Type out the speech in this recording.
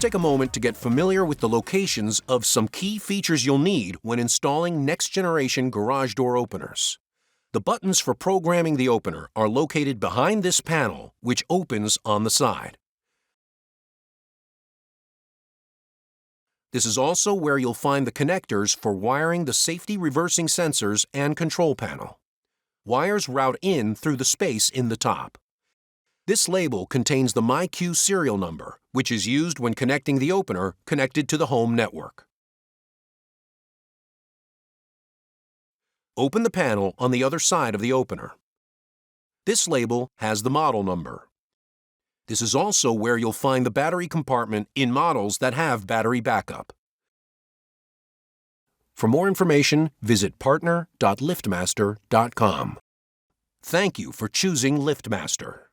take a moment to get familiar with the locations of some key features you'll need when installing next-generation garage door openers. The buttons for programming the opener are located behind this panel, which opens on the side. This is also where you'll find the connectors for wiring the safety reversing sensors and control panel. Wires route in through the space in the top. This label contains the MyQ serial number, which is used when connecting the opener connected to the home network. Open the panel on the other side of the opener. This label has the model number. This is also where you'll find the battery compartment in models that have battery backup. For more information, visit partner.liftmaster.com. Thank you for choosing LiftMaster.